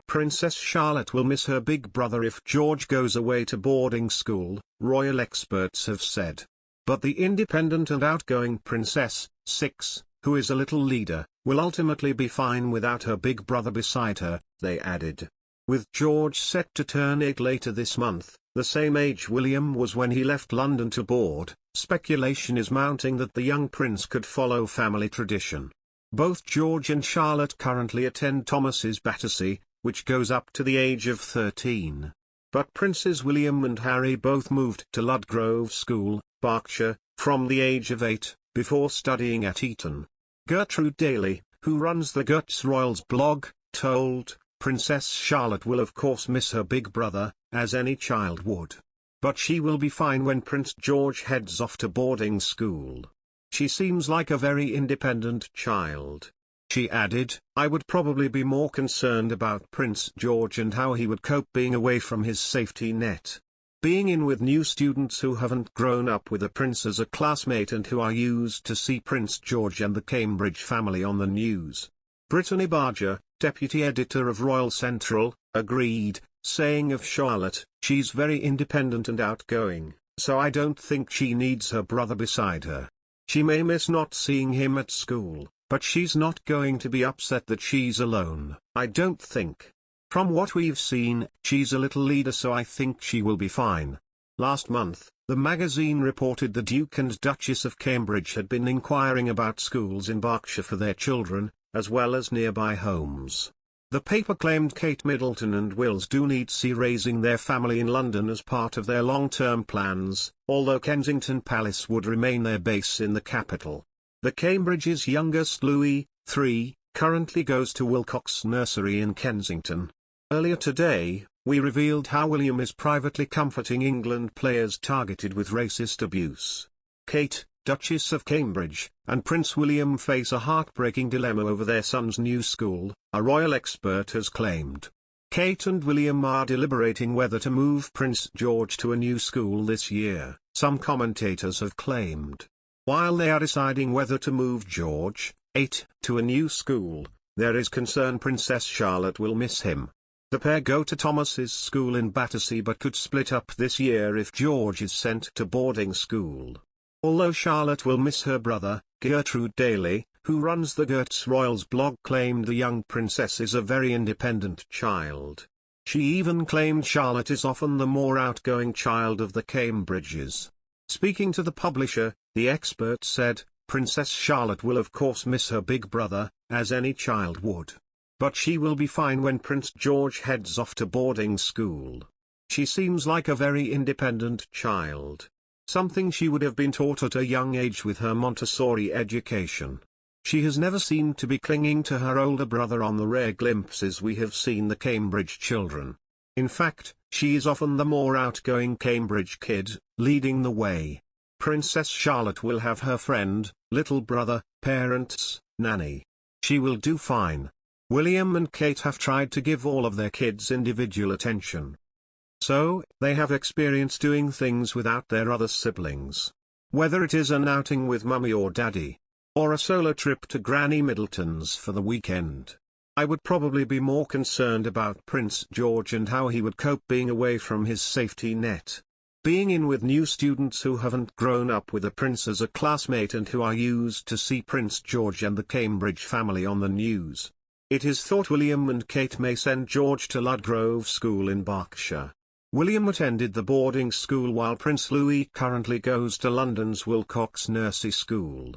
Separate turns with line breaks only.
Princess Charlotte will miss her big brother if George goes away to boarding school, royal experts have said. But the independent and outgoing Princess, 6, who is a little leader, will ultimately be fine without her big brother beside her, they added. With George set to turn 8 later this month, the same age William was when he left London to board, speculation is mounting that the young prince could follow family tradition. Both George and Charlotte currently attend Thomas's Battersea, which goes up to the age of 13. But Princes William and Harry both moved to Ludgrove School, Berkshire, from the age of 8, before studying at Eton. Gertrude Daly, who runs the Gert's Royals blog, told, Princess Charlotte will of course miss her big brother, as any child would. But she will be fine when Prince George heads off to boarding school. She seems like a very independent child. She added, I would probably be more concerned about Prince George and how he would cope being away from his safety net. Being in with new students who haven't grown up with a prince as a classmate and who are used to see Prince George and the Cambridge family on the news. Brittany Barger, deputy editor of Royal Central, agreed, saying of Charlotte, she's very independent and outgoing, so I don't think she needs her brother beside her. She may miss not seeing him at school, but she's not going to be upset that she's alone, I don't think. From what we've seen, she's a little leader, so I think she will be fine. Last month, the magazine reported the Duke and Duchess of Cambridge had been inquiring about schools in Berkshire for their children, as well as nearby homes. The paper claimed Kate Middleton and Wills do need see raising their family in London as part of their long-term plans, although Kensington Palace would remain their base in the capital. The Cambridge's youngest Louis, 3, currently goes to Wilcox Nursery in Kensington. Earlier today, we revealed how William is privately comforting England players targeted with racist abuse. Kate, Duchess of Cambridge, and Prince William face a heartbreaking dilemma over their son's new school, a royal expert has claimed. Kate and William are deliberating whether to move Prince George to a new school this year, some commentators have claimed. While they are deciding whether to move George, 8, to a new school, there is concern Princess Charlotte will miss him. The pair go to Thomas's school in Battersea but could split up this year if George is sent to boarding school. Although Charlotte will miss her brother, Gertrude Daly, who runs the Gert's Royals blog, claimed the young princess is a very independent child. She even claimed Charlotte is often the more outgoing child of the Cambridges. Speaking to the publisher, the expert said, Princess Charlotte will of course miss her big brother, as any child would. But she will be fine when Prince George heads off to boarding school. She seems like a very independent child. Something she would have been taught at a young age with her Montessori education. She has never seemed to be clinging to her older brother on the rare glimpses we have seen the Cambridge children. In fact, she is often the more outgoing Cambridge kid, leading the way. Princess Charlotte will have her friend, little brother, parents, nanny. She will do fine. William and Kate have tried to give all of their kids individual attention. So, they have experience doing things without their other siblings. Whether it is an outing with mummy or daddy, or a solo trip to Granny Middleton's for the weekend. I would probably be more concerned about Prince George and how he would cope being away from his safety net. Being in with new students who haven't grown up with a prince as a classmate and who are used to see Prince George and the Cambridge family on the news. It is thought William and Kate may send George to Ludgrove School in Berkshire. William attended the boarding school while Prince Louis currently goes to London's Wilcox Nursery School.